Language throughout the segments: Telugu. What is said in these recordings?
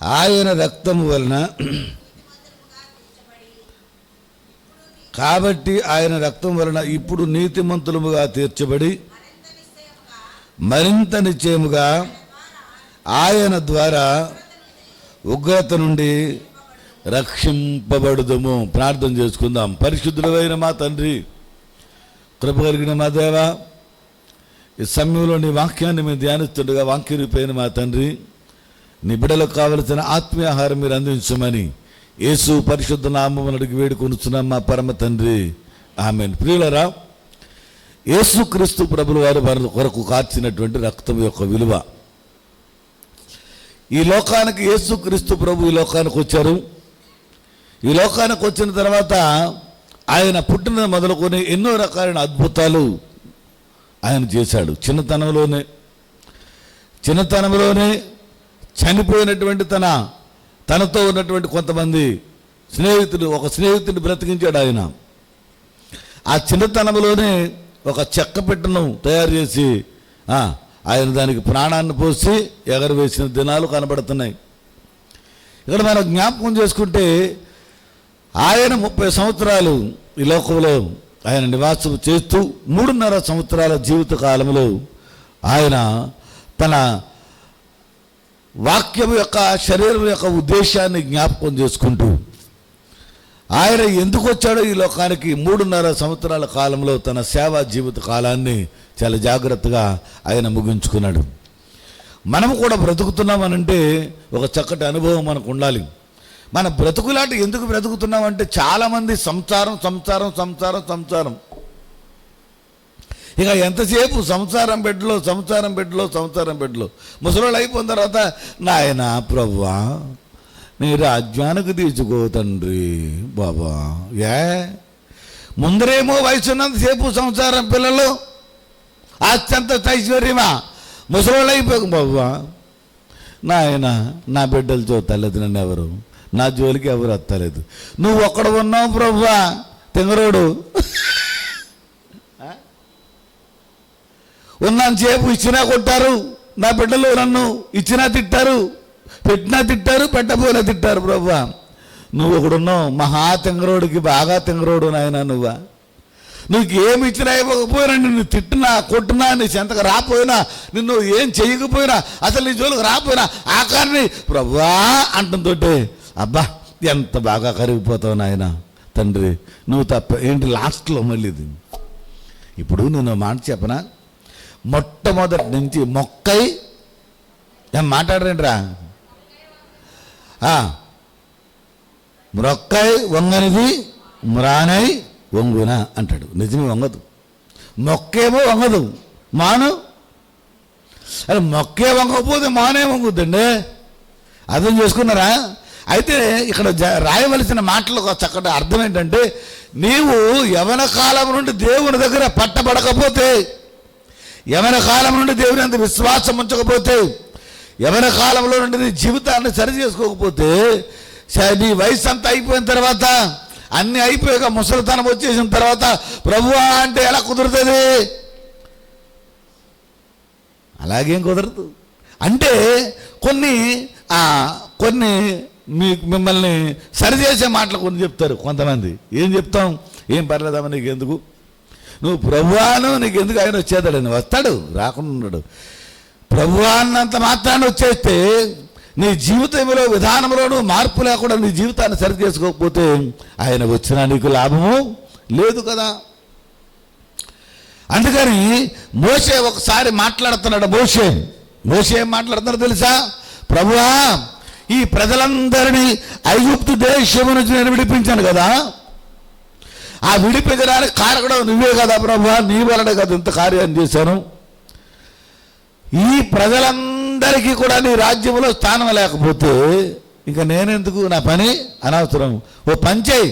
ఆయన రక్తము వలన కాబట్టి ఆయన రక్తం వలన ఇప్పుడు నీతిమంతులముగా తీర్చబడి మరింత నిశ్చయముగా ఆయన ద్వారా ఉగ్రత నుండి రక్షింపబడుదుము. ప్రార్థన చేసుకుందాం. పరిశుద్ధుడైన మా తండ్రి, కృప కలిగిన మా దేవ, ఈ సమయంలో నీ వాక్యాన్ని మేము ధ్యానిస్తుండగా వాక్యరూపైన మా తండ్రి, నీ బిడ్డలకు కావలసిన ఆత్మీయ ఆహారం మీరు అందించమని యేసు పరిశుద్ధ నామమున అడిగి వేడుకొనుచున్నాం మా పరమ తండ్రి, ఆమేన్. ప్రియులరా, యేసు క్రీస్తు ప్రభుల వారు మన కొరకు కార్చినటువంటి రక్తం యొక్క విలువ, ఈ లోకానికి యేసు క్రీస్తు ప్రభు ఈ లోకానికి వచ్చారు. ఈ లోకానికి వచ్చిన తర్వాత ఆయన పుట్టిన మొదలుకొని ఎన్నో రకాలైన అద్భుతాలు ఆయన చేశాడు. చిన్నతనంలోనే చనిపోయినటువంటి తనతో ఉన్నటువంటి కొంతమంది ఒక స్నేహితుడిని బ్రతికించాడు ఆయన. ఆ చిన్నతనంలోనే ఒక చెక్క పెట్టెను తయారు చేసి ఆయన దానికి ప్రాణాన్ని పోసి ఎగరవేసిన దినాలు కనబడుతున్నాయి. ఇక్కడ మనం జ్ఞాపకం చేసుకుంటే ఆయన 30 సంవత్సరాలు ఈ లోకంలో ఆయన నివాసం చేస్తూ 3.5 సంవత్సరాల జీవిత కాలంలో ఆయన తన వాక్యం యొక్క శరీరం యొక్క ఉద్దేశాన్ని జ్ఞాపకం చేసుకుంటూ ఆయన ఎందుకు వచ్చాడో ఈ లోకానికి 3.5 సంవత్సరాల కాలంలో తన సేవా జీవిత కాలాన్ని చాలా జాగ్రత్తగా ఆయన ముగించుకున్నాడు. మనము కూడా బ్రతుకుతున్నామనంటే ఒక చక్కటి అనుభవం మనకు ఉండాలి. మన బ్రతుకులాంటి ఎందుకు బ్రతుకుతున్నామంటే చాలామంది సంసారం ఇక ఎంతసేపు సంసారం బెడ్లో ముసలోళ్ళు అయిపోయిన తర్వాత నాయన ప్రభువా నీ రాజ్యానికి తీసుకో తండ్రి బాబా. ముందరేమో వయసు ఉన్నంతసేపు సంసారం, పిల్లలు, అత్యంత ఐశ్వర్యమా, ముసలోళ్ళు అయిపోయాక బాబా నాయన నా బిడ్డలతో తల్లదు, నన్ను ఎవరు నా జోలికి ఎవరు వస్తలేదు, నువ్వు ఒక్కడ ఉన్నావు ప్రభువా తెంగరోడు. ఉన్నంతసేపు ఇచ్చినా కొట్టారు నా బిడ్డలు, నన్ను ఇచ్చినా తిట్టారు, పెట్టినా తిట్టారు, పెట్టబోయినా తిట్టారు ప్రభువా. నువ్వు ఒకడున్నావు మహా తెంగరోడికి, బాగా తెంగరోడు నాయన. నువ్వు ఏమి ఇచ్చినా ఇవ్వకపోయినా, నిన్ను తిట్టినా కొట్టినా, నీ చెంతకు రాపోయినా, నిన్ను ఏం చేయకపోయినా, అసలు నీ జోలికి రాపోయినా ఆకారిని ప్రభువా అంటుంతోటే అబ్బా ఎంత బాగా కరిగిపోతావు నాయన తండ్రి, నువ్వు తప్ప ఏంటి లాస్ట్లో మళ్ళీ ఇది. ఇప్పుడు నేను మాట చెప్పనా, మొట్టమొదటి నుంచి మొక్కై ఏం మాట్లాడరేంట్రా, మొక్కై వంగనిది మ్రానై వంగున అంటాడు. నిజమే, వంగదు. మొక్కేమో వంగదు, మాను అరే మొక్కే వంగకపోతే మానే వంగుద్దండి. అర్థం చేసుకున్నారా? అయితే ఇక్కడ రాయవలసిన మాటలు ఒక చక్కటి అర్థం ఏంటంటే, నీవు యవన కాలం నుండి దేవుని దగ్గర పట్టబడకపోతే, యవన కాలం నుండి దేవుని అంత విశ్వాసం ఉంచకపోతే, యవన కాలంలో నుండి నీ జీవితాన్ని సరి చేసుకోకపోతే, నీ వయసు అంతా అయిపోయిన తర్వాత, అన్నీ అయిపోయాక ముసలితనం వచ్చేసిన తర్వాత ప్రభువా అంటే ఎలా కుదురుతుంది? అలాగేం కుదరదు. అంటే కొన్ని మిమ్మల్ని సరిచేసే మాటలు కొన్ని చెప్తారు కొంతమంది. ఏం చెప్తాం? ఏం పర్లేదమ్మా నీకు ఎందుకు, నువ్వు ప్రభువాను నీకు ఎందుకు, ఆయన వచ్చేదాడని వస్తాడు, రాకుండా ఉన్నాడు. ప్రభువా అన్నంత మాత్రాన్ని వచ్చేస్తే నీ జీవితంలో విధానంలోనూ మార్పు లేకుండా నీ జీవితాన్ని సరి చేసుకోకపోతే ఆయన వచ్చినా నీకు లాభము లేదు కదా. అందుకని మోషే ఒకసారి మాట్లాడుతున్నాడు. మోషే ఏం మాట్లాడుతున్నాడు తెలుసా? ప్రభువా ఈ ప్రజలందరినీ ఐగుప్తు దేశము నుంచి నేను విడిపించాను కదా, ఆ విడిపించడానికి కారకుడు నువ్వే కదా ప్రభువా, నీ వలనే కదా ఇంత కార్యం చేశాను. ఈ ప్రజలందరికీ కూడా నీ రాజ్యంలో స్థానం లేకపోతే ఇంకా నేనెందుకు, నా పని అనవసరం. ఓ పని చేయి,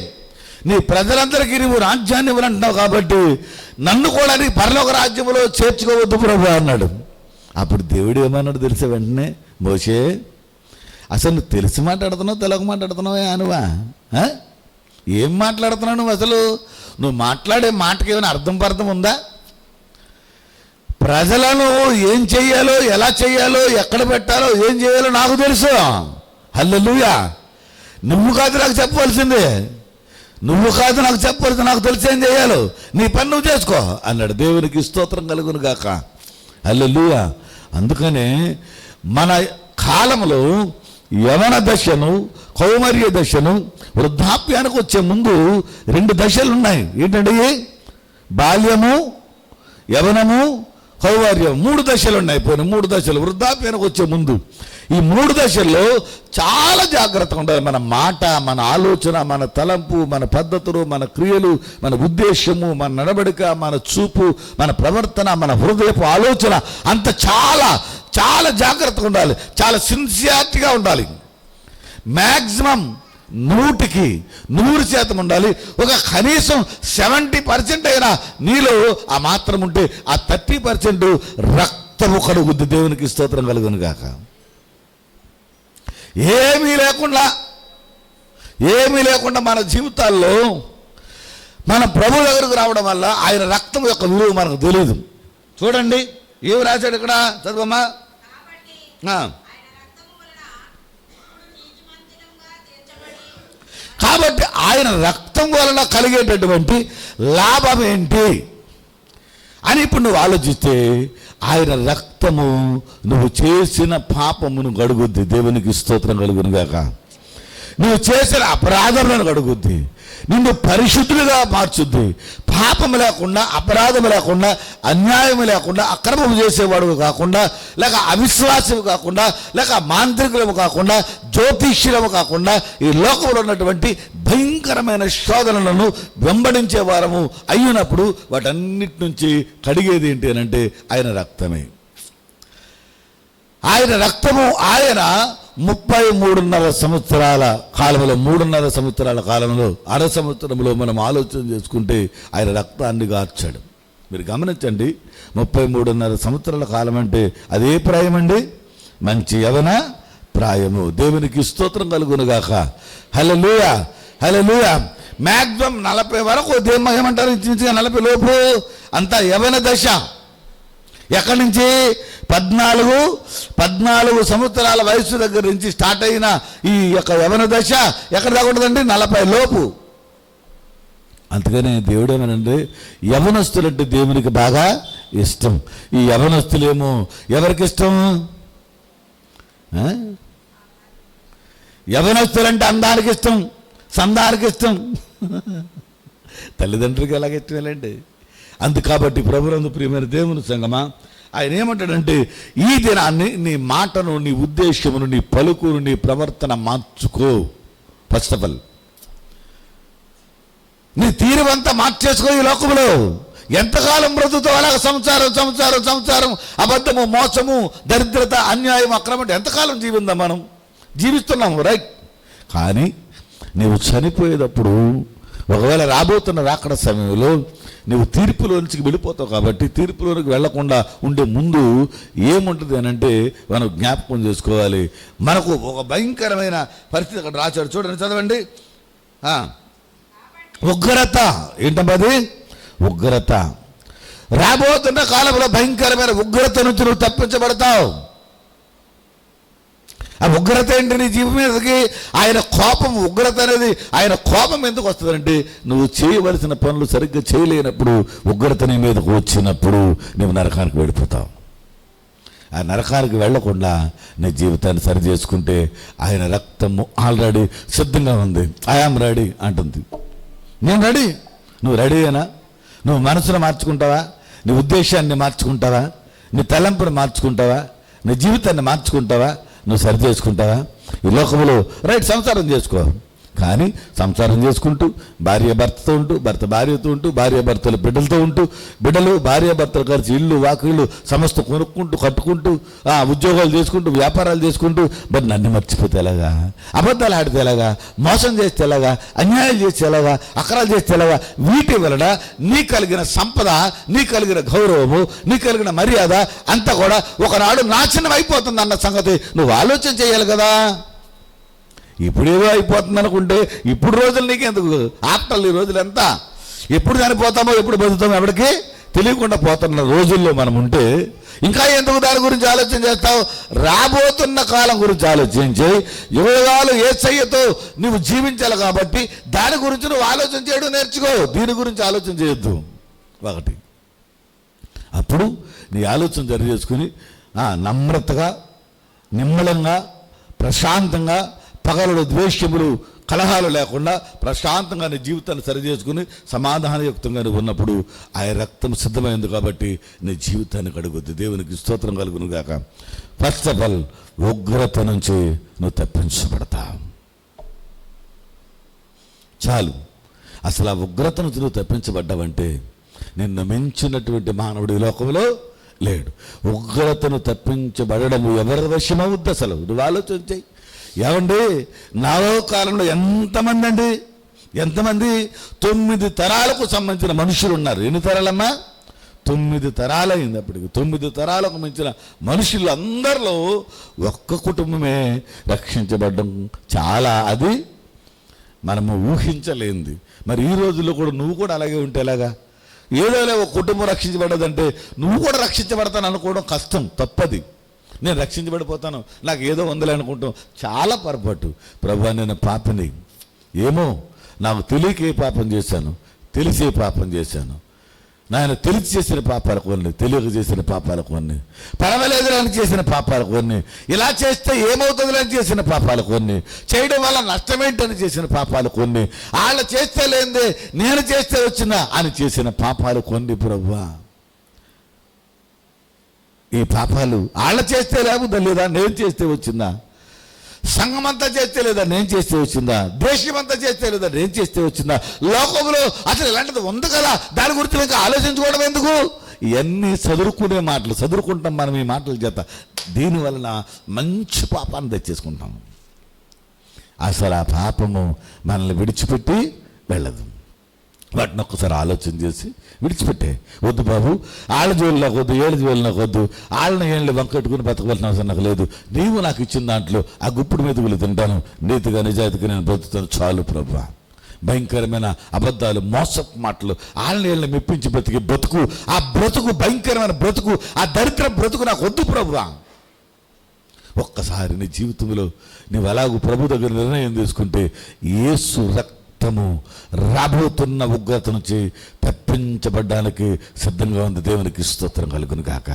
నీ ప్రజలందరికీ నువ్వు రాజ్యాన్ని ఇవ్వాలంటున్నావు కాబట్టి నన్ను కూడా నీ పరలోక రాజ్యంలో చేర్చుకోవద్దు ప్రభు అన్నాడు. అప్పుడు దేవుడు ఏమన్నాడు తెలిసే వెంటనే, మోషే అసలు నువ్వు తెలిసి మాట్లాడుతున్నావు తెలక మాట్లాడుతున్నావే అనువా, ఏం మాట్లాడుతున్నావు నువ్వు? అసలు నువ్వు మాట్లాడే మాటకి ఏమైనా అర్థం ఉందా? ప్రజలను ఏం చెయ్యాలో, ఎలా చెయ్యాలో, ఎక్కడ పెట్టాలో, ఏం చేయాలో నాకు తెలుసు. హల్లెలూయా. నువ్వు కాదు నాకు చెప్పవలసిందే, నువ్వు కాదు నాకు చెప్పవలసింది, నాకు తెలిసేం చేయాలి, నీ పని నువ్వు చేసుకో అన్నాడు. దేవునికి స్తోత్రం కలుగును గాక. హల్లెలూయా. అందుకనే మన కాలంలో యవన దశను, కౌమార్య దశను, వృద్ధాప్యానికి వచ్చే ముందు 2 దశలు ఉన్నాయి. ఏంటండి? బాల్యము, యవనము, కౌమార్యం. 3 దశలు ఉన్నాయి. పోయిన 3 దశలు వృద్ధాప్యానికి వచ్చే ముందు. ఈ 3 దశల్లో చాలా జాగ్రత్తగా ఉండాలి. మన మాట, మన ఆలోచన, మన తలంపు, మన పద్ధతులు, మన క్రియలు, మన ఉద్దేశము, మన నడవడిక, మన చూపు, మన ప్రవర్తన, మన హృదయపు ఆలోచన అంత చాలా చాలా జాగ్రత్తగా ఉండాలి. చాలా సిన్సియారిటీగా ఉండాలి. మ్యాక్సిమం 100% ఉండాలి. ఒక కనీసం 70% అయినా నీలో ఆ మాత్రం ఉంటే ఆ 30% రక్తము కడుగుద్ది. దేవునికి స్తోత్రం కలుగును గాక. ఏమీ లేకుండా మన జీవితాల్లో మన ప్రభు దగ్గరకు రావడం వల్ల ఆయన రక్తం యొక్క విలువ మనకు తెలియదు. చూడండి ఏమి రాశాడు ఇక్కడ, చదువమ్మా. కాబట్టి ఆయన రక్తం వలన కలిగేటటువంటి లాభం ఏంటి అని ఇప్పుడు నువ్వు ఆలోచిస్తే, ఆయన రక్తము నువ్వు చేసిన పాపమును కడుగుద్ది. దేవునికి స్తోత్రం కలుగును గాక. నువ్వు చేసిన అపరాధములను కడుగుద్ది, నిన్ను పరిశుద్ధులుగా మార్చుద్ది. పాపము లేకుండా, అపరాధము లేకుండా, అన్యాయము లేకుండా, అక్రమము చేసేవాడు కాకుండా, లేక అవిశ్వాసము కాకుండా, లేక మాంత్రికులము కాకుండా, జ్యోతిష్యులము కాకుండా, ఈ లోకంలో ఉన్నటువంటి భయంకరమైన శోధనలను వెంబడించే వారము అయినప్పుడు వాటన్నిటి నుంచి కడిగేది ఏంటి అని అంటే ఆయన రక్తమే. ఆయన రక్తము. ఆయన 33.5 సంవత్సరాల కాలంలో, 3.5 సంవత్సరాల కాలంలో, 1/2 సంవత్సరంలో మనం ఆలోచన చేసుకుంటే ఆయన రక్తాన్ని గార్చాడు. మీరు గమనించండి, 33.5 సంవత్సరాల కాలం అంటే అదే ప్రాయం అండి, మంచి యవన ప్రాయము. దేవునికి స్తోత్రం కలుగును గాక. హల్లెలూయా, హల్లెలూయా. మ్యాక్సిమం 40 వరకు ఏమంటారు, 40 లోపు అంతా యవన దశ. ఎక్కడి నుంచి? 14 సంవత్సరాల వయసు దగ్గర నుంచి స్టార్ట్ అయిన ఈ యొక్క యవన దశ ఎక్కడ దాకా ఉంటుందండి? 40 లోపు. అందుకనే దేవుడు ఏమనండి, యవనస్తులంటే దేవునికి బాగా ఇష్టం. ఈ యవనస్తులేమో ఎవరికి ఇష్టం? యవనస్తులంటే అందానికి ఇష్టం, సందానికి ఇష్టం. తల్లిదండ్రులకి ఎలాగ ఇష్టమేలండి. కాబట్టి ప్రభునందు ప్రియమైన దేవుని సంగమా, ఆయన ఏమంటాడంటే, ఈ దినాన్ని నీ మాటను, నీ ఉద్దేశమును, నీ పలుకును, నీ ప్రవర్తన మార్చుకో. ఫస్ట్ ఆఫ్ ఆల్ నీ తీరువంతా మార్చేసుకో. ఈ లోకంలో ఎంతకాలం బ్రతుకుతావు అలాగ సంసారం, అబద్ధము, మోసము, దరిద్రత, అన్యాయం, అక్రమం ఎంతకాలం మనం జీవిస్తున్నాము, రైట్. కానీ నీవు చనిపోయేటప్పుడు, ఒకవేళ రాబోతున్న రాకడ సమయంలో నువ్వు తీర్పులోనికి వెళ్ళిపోతావు. కాబట్టి తీర్పులోనికి వెళ్లకుండా ఉండే ముందు ఏముంటుంది అని అంటే మనం జ్ఞాపకం చేసుకోవాలి. మనకు ఒక భయంకరమైన పరిస్థితి అక్కడ రాశాడు. చూడండి, చదవండి. ఉగ్రత. ఏంటమ్మది? ఉగ్రత. రాబోతున్న కాలంలో భయంకరమైన ఉగ్రత నుంచి నువ్వు తప్పించబడతావు. ఆ ఉగ్రత ఏంటి నీ జీవం మీదకి? ఆయన కోపం. ఉగ్రత అనేది ఆయన కోపం ఎందుకు వస్తుందంటే, నువ్వు చేయవలసిన పనులు సరిగ్గా చేయలేనప్పుడు, ఉగ్రత నీ మీదకు వచ్చినప్పుడు నువ్వు నరకానికి వెళ్ళిపోతావు. ఆ నరకానికి వెళ్లకుండా నీ జీవితాన్ని సరి చేసుకుంటే ఆయన రక్తము ఆల్రెడీ సిద్ధంగా ఉంది. ఐఆమ్ రెడీ అంటుంది. నేను రెడీ. నువ్వు రెడీ అయినా? నువ్వు మనసును మార్చుకుంటావా? నీ ఉద్దేశాన్ని మార్చుకుంటావా? నీ తలంపును మార్చుకుంటావా? నీ జీవితాన్ని మార్చుకుంటావా? నువ్వు సరి చేసుకుంటావా? ఈ లోకంలో రైట్ సంసారం చేసుకో, కానీ సంసారం చేసుకుంటూ భార్య భర్తతో ఉంటూ, భర్త భార్యతో ఉంటూ, భార్య భర్తలు బిడ్డలతో ఉంటూ, బిడ్డలు భార్య భర్తలు కలిసి ఇల్లు వాకిళ్ళు సమస్త కొనుక్కుంటూ కట్టుకుంటూ, ఉద్యోగాలు చేసుకుంటూ, వ్యాపారాలు చేసుకుంటూ, మరి నన్ను మర్చిపోతే ఎలాగా? అబద్ధాలు ఆడితే ఎలాగా? మోసం చేస్తే ఎలాగా? అన్యాయం చేస్తే ఎలాగా? అక్రాలు చేస్తే ఎలాగా? వీటి వలన నీ కలిగిన సంపద, నీ కలిగిన గౌరవము, నీ కలిగిన మర్యాద అంతా కూడా ఒకనాడు నాశనం అయిపోతుంది అన్న సంగతి నువ్వు ఆలోచన చేయాలి కదా. ఇప్పుడేదో అయిపోతుంది అనుకుంటే ఇప్పుడు రోజులు నీకెందుకు? ఆఫ్టర్ ఈ రోజులు ఎంత? ఎప్పుడు చనిపోతామో ఎప్పుడు బతుకుతామో ఎవరికి తెలియకుండా పోతున్న రోజుల్లో మనం ఉంటే ఇంకా ఎందుకు దాని గురించి ఆలోచన చేస్తావు? రాబోతున్న కాలం గురించి ఆలోచించి యుగాలు యేసయ్యతో నువ్వు జీవించాలి కాబట్టి దాని గురించి నువ్వు ఆలోచన చేయడం నేర్చుకో. దీని గురించి ఆలోచన చేయొద్దు. ఒకటి, అప్పుడు నీ ఆలోచన సరి చేసుకుని నమ్రతగా, నిమ్మలంగా, ప్రశాంతంగా, పగలు ద్వేషములు కలహాలు లేకుండా ప్రశాంతంగా నీ జీవితాన్ని సరి చేసుకుని సమాధానయుక్తంగా నువ్వు ఉన్నప్పుడు ఆ రక్తం సిద్ధమైంది కాబట్టి నీ జీవితాన్ని కడుగుద్ది. దేవునికి స్తోత్రం కలుగును గాక. ఫస్ట్ ఆఫ్ ఆల్ ఉగ్రత నుంచి నువ్వు తప్పించబడతావు. చాలు. అసలు ఆ ఉగ్రత నుంచి నువ్వు తప్పించబడ్డావంటే నిన్ను మించినటువంటి మానవుడు ఈ లోకంలో లేడు. ఉగ్రతను తప్పించబడము ఎవరి వశమవుద్ది? అసలు నువ్వు ఆలోచన చెయ్యి. ఏమండి, నాలో కాలంలో ఎంతమంది 9 తరాలకు సంబంధించిన మనుషులు ఉన్నారు. ఎన్ని తరాలమ్మా? 9 తరాలైంది. అప్పటికి 9 తరాలకు మించిన మనుషులు అందరిలో ఒక్క కుటుంబమే రక్షించబడ్డం చాలా, అది మనము ఊహించలేంది. మరి ఈ రోజుల్లో కూడా నువ్వు కూడా అలాగే ఉంటే ఎలాగా? ఏదో ఒక కుటుంబం రక్షించబడదంటే నువ్వు కూడా రక్షించబడతాను అనుకోవడం కష్టం, తప్పది. నేను రక్షించబడిపోతాను, నాకు ఏదో ఉందలే అనుకుంటాం, చాలా పొరపాటు. ప్రభువా, నేను పాపని, ఏమో నాకు తెలియక ఏ పాపం చేశాను, తెలిసే పాపం చేశాను. నాయన తెలిసి చేసిన పాపాలు కొన్ని, తెలియక చేసిన పాపాలు కొన్ని, పర్వాలేదులని చేసిన పాపాలు కొన్ని, ఇలా చేస్తే ఏమవుతుందని చేసిన పాపాలు కొన్ని, చేయడం వల్ల నష్టమేంటని చేసిన పాపాలు కొన్ని, వాళ్ళు చేస్తే లేదే నేను చేస్తే వచ్చిందా అని చేసిన పాపాలు కొన్ని. ప్రభువా, ఈ పాపాలు వాళ్ళ చేస్తే లేకపోతే లేదా నేను చేస్తే వచ్చిందా? సంఘమంతా చేస్తే లేదా నేను చేస్తే వచ్చిందా? దేశమంతా చేస్తే లేదా నేను చేస్తే వచ్చిందా? లోకంలో అసలు ఇలాంటిది ఉంది కదా, దాని గురించి ఇంకా ఆలోచించుకోవడం ఎందుకు? ఇవన్నీ చదువుకునే మాటలు, చదువుకుంటాం మనం ఈ మాటల చేత. దీనివలన మంచి పాపాన్ని తెచ్చేసుకుంటాం. అసలు ఆ పాపము మనల్ని విడిచిపెట్టి వెళ్ళదు. వాటిని ఒక్కసారి ఆలోచన చేసి విడిచిపెట్టే. వద్దు బాబు, ఆళ్ళ జోలు నాకు వద్దు, ఏళ్ళ జోలు నాకు వద్దు, వాళ్ళని ఏళ్ళు వంకట్టుకుని బతకవలసిన అవసరం నాకు లేదు. నీవు నాకు ఇచ్చిన దాంట్లో ఆ గుప్పుడు మెతుకులు తింటాను, నీతిగా నిజాయితీగా నేను బ్రతుకుతాను, చాలు ప్రభువా. భయంకరమైన అబద్ధాలు, మోసపు మాటలు, వాళ్ళని ఏళ్ళని మెప్పించి బ్రతికి బ్రతుకు, ఆ బ్రతుకు భయంకరమైన బ్రతుకు, ఆ దరిద్ర బ్రతుకు నాకు వద్దు ప్రభువా. ఒక్కసారి నీ జీవితంలో నువ్వు అలాగూ ప్రభు దగ్గర నిర్ణయం తీసుకుంటే యేసు రక్తము రాబోతున్న ఉగ్రత నుంచి తప్పించబడ్డానికి సిద్ధంగా ఉంది. దేవునికి స్తోత్రం కలుగును గాక.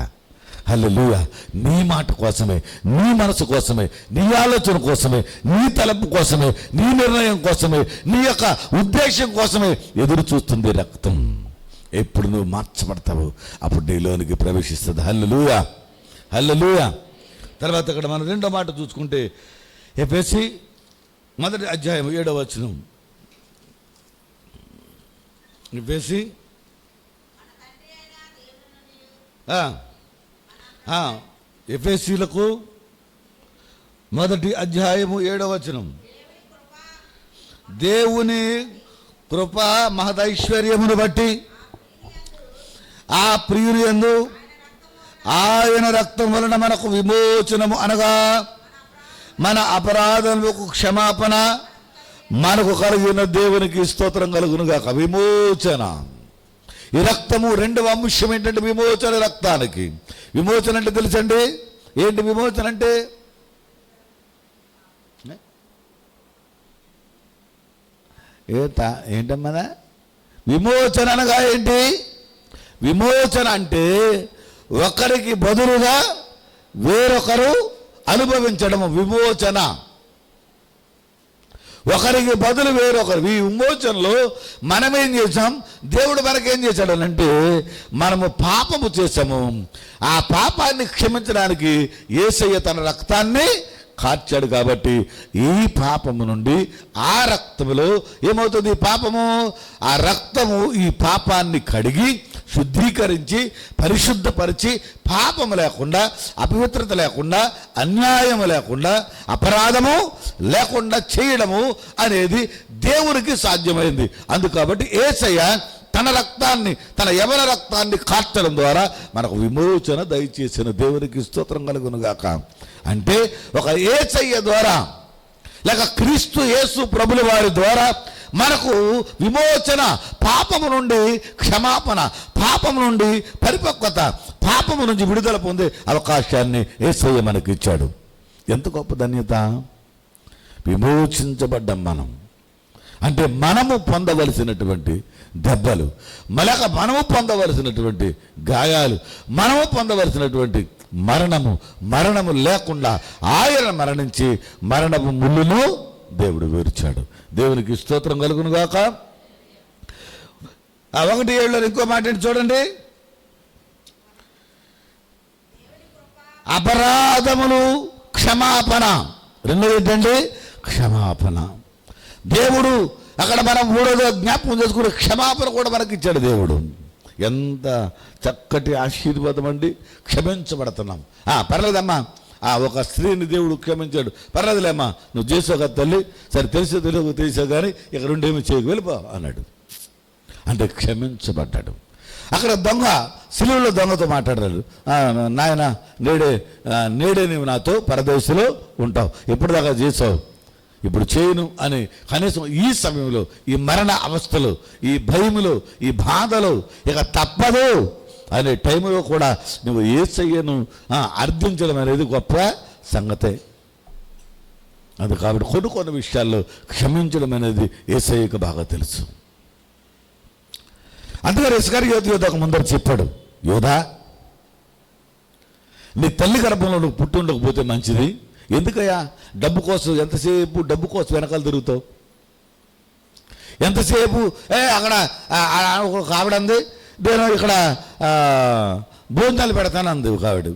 హల్లెలూయా. నీ మాట కోసమే, నీ మనసు కోసమే, నీ ఆలోచన కోసమే, నీ తలంపు కోసమే, నీ నిర్ణయం కోసమే, నీ యొక్క ఉద్దేశం కోసమే ఎదురు చూస్తుంది రక్తం. ఎప్పుడు నువ్వు మార్చబడతావు అప్పుడు నీలోనికి ప్రవేశిస్తుంది. హల్లెలూయా, హల్లెలూయా. తర్వాత ఇక్కడ మనం రెండో మాట చూసుకుంటే ఎఫెసీ 1వ అధ్యాయం 7వ వచనం. ఎఫెసీ ఎఫెసీలకు 1వ అధ్యాయము 7వ వచనం. దేవుని కృప మహదైశ్వర్యమును బట్టి ఆ ప్రియుని యందు ఆయన రక్తం వలన మనకు విమోచనము, అనగా మన అపరాధములకు క్షమాపణ మనకు కలిగిన దేవునికి స్తోత్రం కలుగును గాక. విమోచన. ఈ రక్తము రెండవ అంశం ఏంటంటే విమోచన. రక్తానికి విమోచన అంటే తెలుసండి ఏంటి? విమోచన అంటే ఏంటమ్మా? విమోచన అనగా ఏంటి? విమోచన అంటే ఒకరికి బదులుగా వేరొకరు అనుభవించడము విమోచన. ఒకరికి బదులు వేరొకరు. ఈ విమోచనలో మనమేం చేసాం? దేవుడు మనకేం చేశాడనంటే మనము పాపము చేసాము, ఆ పాపాన్ని క్షమించడానికి యేసయ్య తన రక్తాన్ని కార్చాడు. కాబట్టి ఈ పాపము నుండి ఆ రక్తములో ఏమవుతుంది? పాపము, ఆ రక్తము ఈ పాపాన్ని కడిగి శుద్ధీకరించి పరిశుద్ధపరిచి పాపము లేకుండా, అపవిత్రత లేకుండా, అన్యాయము లేకుండా, అపరాధము లేకుండా చేయడము అనేది దేవునికి సాధ్యమైంది. అందుకబట్టి యేసయ్య తన రక్తాన్ని, తన యవన రక్తాన్ని కార్చడం ద్వారా మనకు విమోచన దయచేసిన దేవునికి స్తోత్రం కలుగును గాక. అంటే ఒక యేసయ్య ద్వారా లేక క్రీస్తు యేసు ప్రభుల వారి ద్వారా మనకు విమోచన, పాపము నుండి క్షమాపణ, పాపం నుండి పరిపక్వత, పాపము నుంచి విడుదల పొందే అవకాశాన్ని యేసయ్య మనకి ఇచ్చాడు. ఎంత గొప్ప ధన్యత! విమోచించబడ్డం మనం అంటే మనము పొందవలసినటువంటి దెబ్బలు, మనము పొందవలసినటువంటి గాయాలు, మనము పొందవలసినటువంటి మరణము లేకుండా ఆయన మరణించి మరణము ముళ్ళును దేవుడు విరిచాడు. దేవునికి స్తోత్రం కలుగును గాక. 1:7 ఇంకో మాట చూడండి. అపరాధములు క్షమాపణ. రెండోది ఏంటండి? క్షమాపణ. దేవుడు అక్కడ మనం మూడోదో జ్ఞాపకం చేసుకుని క్షమాపణ కూడా మనకి ఇచ్చాడు దేవుడు. ఎంత చక్కటి ఆశీర్వాదం అండి. క్షమించబడుతున్నాం. పర్లేదమ్మా, ఒక స్త్రీని దేవుడు క్షమించాడు. పర్లేదులేమ్మా, నువ్వు చేసావు కదా తల్లి, సరే తెలిసావు కానీ ఇక్కడ ఉండేమి చేయకు, వెళ్ళిపో అన్నాడు. అంటే క్షమించబడ్డాడు. అక్కడ దొంగ, సిలువలో దొంగతో మాట్లాడారు. నాయన నేడే నీవు నాతో పరదేశంలో ఉంటావు, ఎప్పటిదాకా చేసావు, ఇప్పుడు చేయను అని కనీసం ఈ సమయంలో, ఈ మరణ అవస్థలు, ఈ భయములు, ఈ బాధలు, ఇక తప్పదు అనే టైంలో కూడా నువ్వు యేసయ్యను అర్థించడం అనేది గొప్ప సంగతే. అది కాబట్టి కొన్ని విషయాల్లో క్షమించడం అనేది యేసయ్యకు బాగా తెలుసు. అందుకని ఇస్కరియోతు ఒక ముందర చెప్పాడు, యోధా, నీ తల్లి గర్భంలో నువ్వు పుట్టి ఉండకపోతే మంచిది. ఎందుకయ్యా డబ్బు కోసం, ఎంతసేపు డబ్బు కోసం వెనకాల తిరుగుతావు? ఎంతసేపు అక్కడ ఒక ఆవిడ అంది, నేను ఇక్కడ భోజనాలు పెడతాను అంది ఒక ఆవిడ.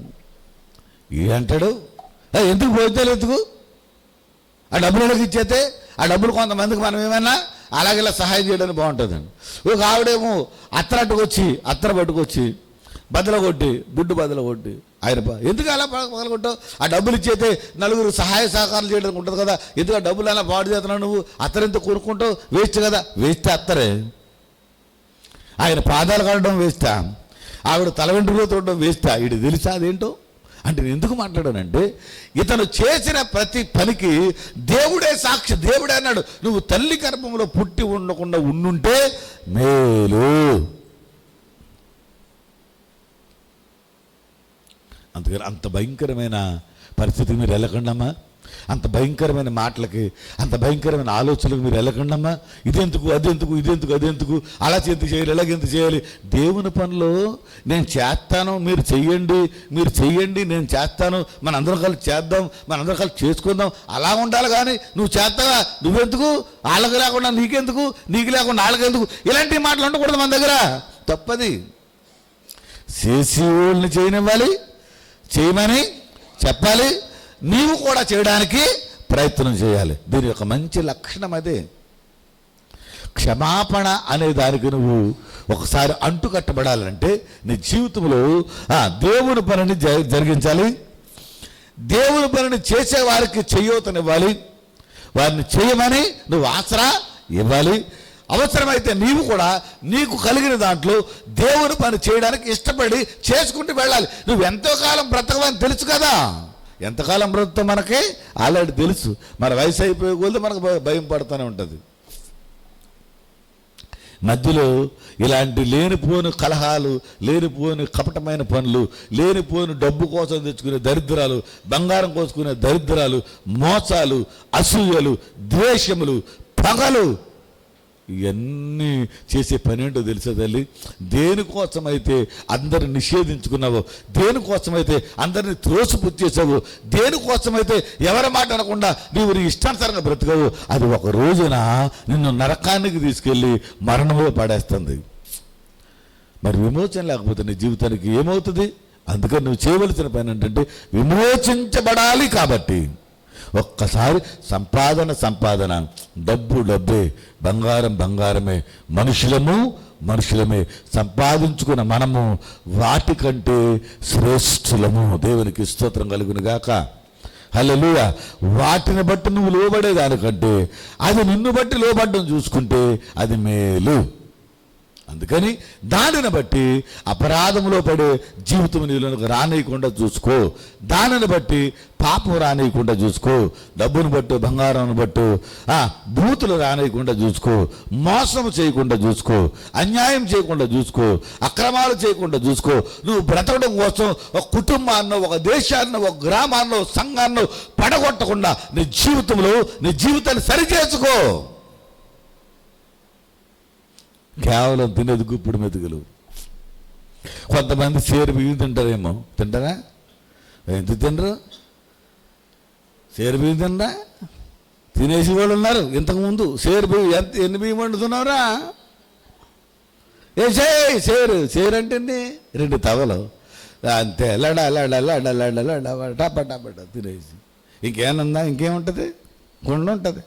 అంటాడు, ఎందుకు భోజనాలు, ఎందుకు ఆ డబ్బులకు ఇచ్చేస్తే ఆ డబ్బులు కొంతమందికి మనం ఏమైనా అలాగేలా సహాయం చేయడానికి బాగుంటుందండి. ఒక ఆవిడేమో అత్తర పట్టుకొచ్చి బద్దలగొట్టి, బుడ్డు బద్దలగొట్టి, ఆయన ఎందుకు అలా పగలగొట్టావు? ఆ డబ్బులు ఇచ్చేస్తే నలుగురు సహాయ సహకారాలు చేయడానికి ఉంటుంది కదా, ఎందుకు ఆ డబ్బులు అలా పాడు చేస్తున్నావు నువ్వు? అత్తరెంత కొనుక్కుంటావు? వేస్ట్ కదా. వేస్తే అత్తరే. ఆయన పాదాలు కడడం వేస్తా, ఆవిడ తల వెంట్రుకలు తోడడం వేస్తా. ఇది తెలుసా అదేంటో అంటే నేను ఎందుకు మాట్లాడానంటే, ఇతను చేసిన ప్రతి పనికి దేవుడే సాక్షి. దేవుడే అన్నాడు, నువ్వు తల్లి గర్భంలో పుట్టి ఉండకుండా ఉండుంటే మేలు. అందుకని అంత భయంకరమైన పరిస్థితికి మీరు వెళ్ళకండమ్మా, అంత భయంకరమైన మాటలకి, అంత భయంకరమైన ఆలోచనలకు మీరు వెళ్ళకండమ్మా. ఇదెందుకు, అదెందుకు, అలా చేయాలి, ఎలాగెందుకు చేయాలి? దేవుని పనిలో నేను చేస్తాను, మీరు చెయ్యండి, నేను చేస్తాను, మనందరం కలిసి చేద్దాం, మనందరం కలిసి చేసుకుందాం, అలా ఉండాలి. కానీ నువ్వు చేస్తావా, నువ్వెందుకు, వాళ్ళకి లేకుండా నీకెందుకు, నీకు లేకుండా వాళ్ళకెందుకు, ఇలాంటి మాటలు ఉండకూడదు మన దగ్గర. తప్పది. చేసి వాళ్ళని చేయమని చెప్పాలి, నీవు కూడా చేయడానికి ప్రయత్నం చేయాలి. దీని యొక్క మంచి లక్షణం అదే. క్షమాపణ అనే దానికి నువ్వు ఒకసారి అంటుకట్టబడాలంటే నీ జీవితంలో దేవుని పనిని జరిగించాలి. దేవుని పనిని చేసే వారికి చేయూతనివ్వాలి, వారిని చేయమని నువ్వు ఆసరా ఇవ్వాలి. అవసరమైతే నీవు కూడా నీకు కలిగిన దాంట్లో దేవుని పని చేయడానికి ఇష్టపడి చేసుకుంటూ వెళ్ళాలి. నువ్వు ఎంతో కాలం బ్రతకవని తెలుసు కదా. ఎంతకాలం బ్రతుకుతో మనకి ఆల్రెడీ తెలుసు. మన వయసు అయిపోయే కొద్ది మనకు భయం పడుతూనే ఉంటుంది. మధ్యలో ఇలాంటి లేనిపోని కలహాలు, లేనిపోని కపటమైన పనులు, లేనిపోని డబ్బు కోసం తెచ్చుకునే దరిద్రాలు, బంగారం కోసుకునే దరిద్రాలు, మోసాలు, అసూయలు, ద్వేషములు, పగలు, ఇవన్నీ చేసే పని ఏంటో తెలుసా తల్లి? దేనికోసమైతే అందరిని నిషేధించుకున్నావో, దేనికోసమైతే అందరిని త్రోసిపుచ్చేసావో, దేనికోసమైతే ఎవరి మాట అనకుండా నీవు నీ ఇష్టానుసారంగా బ్రతకవు, అది ఒక రోజున నిన్ను నరకానికి తీసుకెళ్ళి మరణంలో పడేస్తుంది. మరి విమోచన లేకపోతే నీ జీవితానికి ఏమవుతుంది? అందుకని నువ్వు చేయవలసిన పని ఏంటంటే విమోచించబడాలి. కాబట్టి ఒక్కసారి సంపాదన, డబ్బే, బంగారమే, మనుషులమే సంపాదించుకున్న మనము వాటికంటే శ్రేష్ఠులము. దేవునికి స్తోత్రం కలుగును గాక. హల్లెలూయా. వాటిని బట్టి నువ్వు లోబడేదానికంటే అది నిన్ను బట్టి లోబడ్డం చూసుకుంటే అది మేలు. అందుకని దానిని బట్టి అపరాధంలో పడే జీవితం నీళ్ళకు రానియకుండా చూసుకో. దానిని బట్టి పాపం రానియకుండా చూసుకో. డబ్బును బట్టు, బంగారం బట్టు, బూతులు రానియకుండా చూసుకో. మోసం చేయకుండా చూసుకో. అన్యాయం చేయకుండా చూసుకో. అక్రమాలు చేయకుండా చూసుకో. నువ్వు బ్రతకడం కోసం ఒక కుటుంబాన్నో, ఒక దేశాన్నో, ఒక గ్రామాన్నో, సంఘాన్నో పడగొట్టకుండా నీ జీవితాన్ని సరిచేసుకో. కేవలం తినేది గుప్పుడు మెతుకులు. కొంతమంది సేరు బియ్యం తింటారేమో. తింటారా? ఎందుకు తినరు? సేరు బియ్యం తినరా? తినేసి వాళ్ళు ఉన్నారు. ఇంతకుముందు సేరు బియ్యం ఎన్ని బియ్యం వండుతున్నావురా? సేరు అంటే 2 తవలు అంతే. టప తినేసి ఇంకేమన్నా ఇంకేముంటుంది? కొండ ఉంటుంది.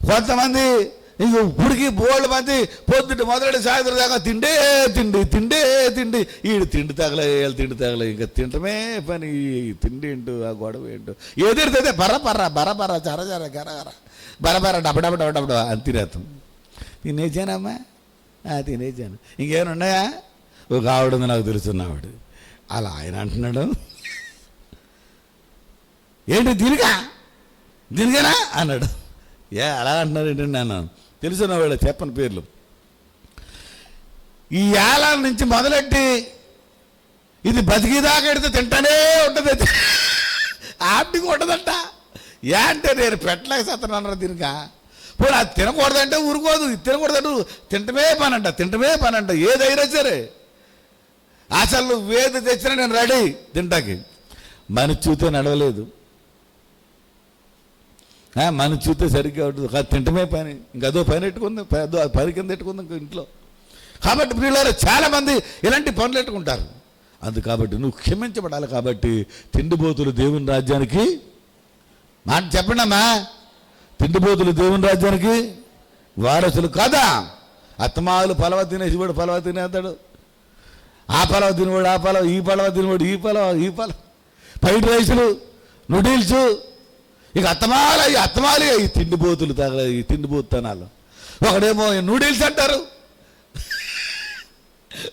కొంతమంది ఇంక ఇప్పటికి బోళ్ళ మంది పొద్దుట మొదలెడి సాయంత్రం దాకా తిండే తిండి. వీడు తిండి తగలే, వీళ్ళు తిండి తగలే, ఇంకా తింటమే పని. తిండి ఏంటో, ఆ గొడవ ఏంటో, ఎదురుతే బర్ర చర బరబర డబ్బ అని తినేస్తాం. తినేసానమ్మా, తినేసాను. ఇంకేమైనా ఉన్నాయా? ఒక ఆవిడ ఉంది నాకు తెలుసున్న ఆవిడ. అలా ఆయన అంటున్నాడు, ఏంటి దీనిగానా అన్నాడు. అలా అంటున్నారు ఏంటండి అన్నాను. తెలుసున్న వాళ్ళు చెప్పని పేర్లు. ఈ ఏళ్ళ నుంచి మొదలెట్టి ఇది బతికిదాకా ఎడితే తింటానే ఉంటుంది. ఆప్టిగా ఉండదంట. అంటే నేను పెట్టలేక సత్తను అన్నారు దీనిక. ఇప్పుడు అది తినకూడదంటే ఊరుకోదు, ఇది తినకూడదంటే తింటమే పనంట. ఏదైనా సరే అసలు నువ్వు ఏది తెచ్చినా నేను రెడీ తింటాకి. మనిషి చూస్తే నడవలేదు, మన చూస్తే సరిగ్గా ఉంటుంది. తింటమే పని, ఇంకదో పని పెట్టుకుంది, పని కింద పెట్టుకుంది ఇంకో ఇంట్లో. కాబట్టి ప్రియులారా, చాలామంది ఇలాంటి పనులు పెట్టుకుంటారు. కాబట్టి నువ్వు క్షమించబడాలి. కాబట్టి తిండిపోతులు దేవుని రాజ్యానికి మాట చెప్పండి అమ్మా. తిండిపోతులు దేవుని రాజ్యానికి వారసులు కాదా? అత్తమాలు పలవ తినేసి వాడు పలవ తినేస్తాడు. ఆ పలవ తినవాడు ఆ పలవ, ఈ పలవ తినవాడు ఈ పలవ, ఫ్రైడ్ రైసులు, నూడిల్స్, ఇక అత్తమాలి ఈ తిండిపోతులు తగల, ఈ తిండిపోతనాలు. ఒకడేమో నూడిల్స్ అంటారు,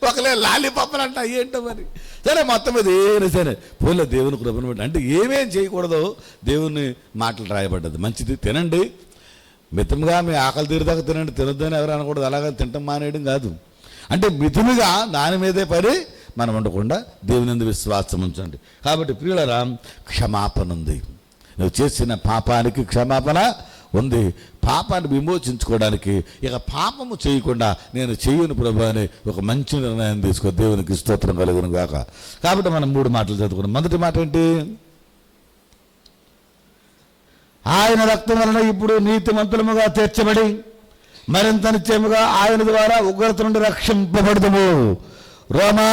ఒకలే లాలీపాపలు అంట. ఏంటో మరి. సరే, మొత్తం మీద ఏమైనా సరే పోలే దేవుని కృపను బట్టి. అంటే ఏమేం చేయకూడదో దేవుని మాటలు రాయబడ్డది. మంచిది తినండి, మితంగా మీ ఆకలి తీరుదాకా తినండి, తినొద్దని ఎవరు అనకూడదు. అలాగే తింటాం మానేయడం కాదు. అంటే మితముగా దాని మీదే పడి మనం ఉండకుండా దేవుని యందు విశ్వాసం ఉంచండి. కాబట్టి ప్రియులారా, క్షమాపణ ఉంది. నువ్వు చేసిన పాపానికి క్షమాపణ ఉంది. పాపాన్ని విమోచించుకోవడానికి ఇక పాపము చేయకుండా నేను చెయ్యను ప్రభు అని ఒక మంచి నిర్ణయం తీసుకో. దేవునికి స్తోత్రం కలుగును గాక. కాబట్టి మనం 3 మాటలు చదువుకున్నాం. మొదటి మాట ఏంటి? ఆయన రక్తం వలన ఇప్పుడు నీతిమంతులముగా తీర్చబడి మరింత నిశ్చయముగా ఆయన ద్వారా ఉగ్రత నుండి రక్షింపబడదుము. రోమా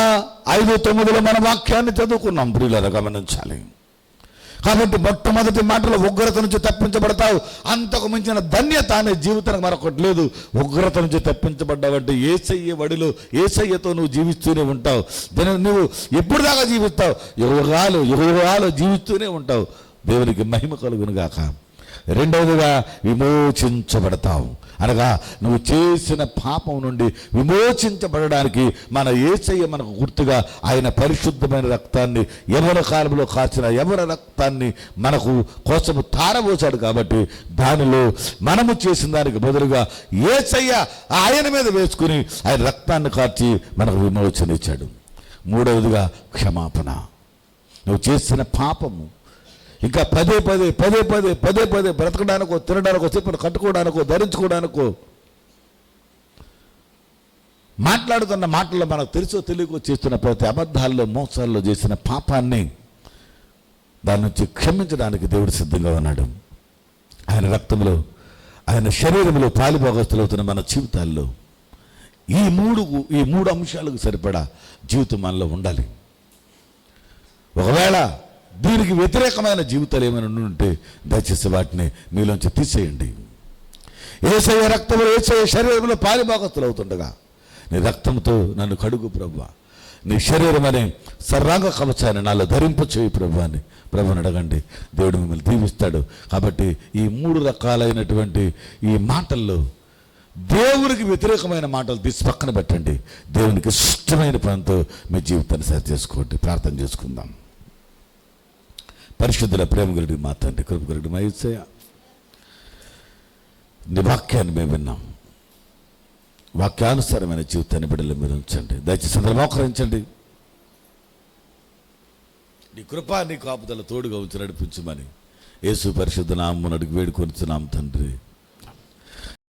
5:9 మన వాక్యాన్ని చదువుకున్నాం. ప్రియులారా, గమనించాలి. కాబట్టి మొట్టమొదటి మాటలో ఉగ్రత నుంచి తప్పించబడతావు. అంతకు మించిన ధన్యత అనే జీవితానికి మరొకటి లేదు. ఉగ్రత నుంచి తప్పించబడ్డావంటే యేసయ్య వడిలో యేసయ్యతో నువ్వు జీవిస్తూనే ఉంటావు. నువ్వు ఎప్పుడు దాకా జీవిస్తావు? యుగాలు జీవిస్తూనే ఉంటావు. దేవునికి మహిమ కలుగును గాక. రెండవదిగా విమోచించబడతావు. అనగా నువ్వు చేసిన పాపం నుండి విమోచించబడడానికి మన యేసయ్య మనకు గుర్తుగా ఆయన పరిశుద్ధమైన రక్తాన్ని, ఎవరి కాలంలో కాచిన ఎవరి రక్తాన్ని మనకు కోసము తారబోసాడు. కాబట్టి దానిలో మనము చేసిన దానికి బదులుగా యేసయ్య ఆయన మీద వేసుకుని ఆయన రక్తాన్ని కార్చి మనకు విమోచన ఇచ్చాడు. మూడవదిగా క్షమాపణ. నువ్వు చేసిన పాపము ఇంకా పదే పదే బ్రతకడానికో, తినడానికో, చెప్పులు కట్టుకోవడానికో, ధరించుకోవడానికో మాట్లాడుతున్న మాటల్లో మనకు తెలుసో తెలియకో చేస్తున్న ప్రతి అబద్ధాల్లో, మోసాల్లో చేసిన పాపాన్ని దాని నుంచి క్షమించడానికి దేవుడు సిద్ధంగా ఉన్నాడు. ఆయన రక్తంలో, ఆయన శరీరంలో పాలిభాగస్తులవుతున్న మన జీవితాల్లో ఈ మూడు అంశాలకు సరిపడా జీవితం మనలో ఉండాలి. ఒకవేళ దీనికి వ్యతిరేకమైన జీవితాలు ఏమైనా ఉంటే దయచేసి వాటిని మీలోంచి తీసేయండి. యేసయ్య రక్తంలో, యేసయ్య శరీరంలో పాలిభాగస్తులు అవుతుండగా నీ రక్తంతో నన్ను కడుగు ప్రభువా, నీ శరీరం అనే సర్వాంగ కవచాన్ని నాలో ధరింప చేయి ప్రభు అని ప్రభుని అడగండి. దేవుడు మిమ్మల్ని దీవిస్తాడు. కాబట్టి ఈ 3 రకాలైనటువంటి ఈ మాటల్లో దేవునికి వ్యతిరేకమైన మాటలు తీసి పక్కన పెట్టండి. దేవునికి ఇష్టమైన పనితో మీ జీవితాన్ని సరి చేసుకోండి. ప్రార్థన చేసుకుందాం. పరిశుద్ధుల ప్రేమ గురించి మా తండ్రి, కృప గురించి మా యేసయ్య, నీ వాక్యాన్ని మేము విన్నాం. వాక్యానుసారమైన జీవితాన్ని బిడ్డలు మీరు ఉంచండి. దయచేసి అందరూ మోకరించండి. నీ కృప, నీ కాపుదల తోడుగా ఉంచి నడిపించమని యేసు పరిశుద్ధ నామమున అడిగి వేడుకొనుచున్నాం తండ్రి.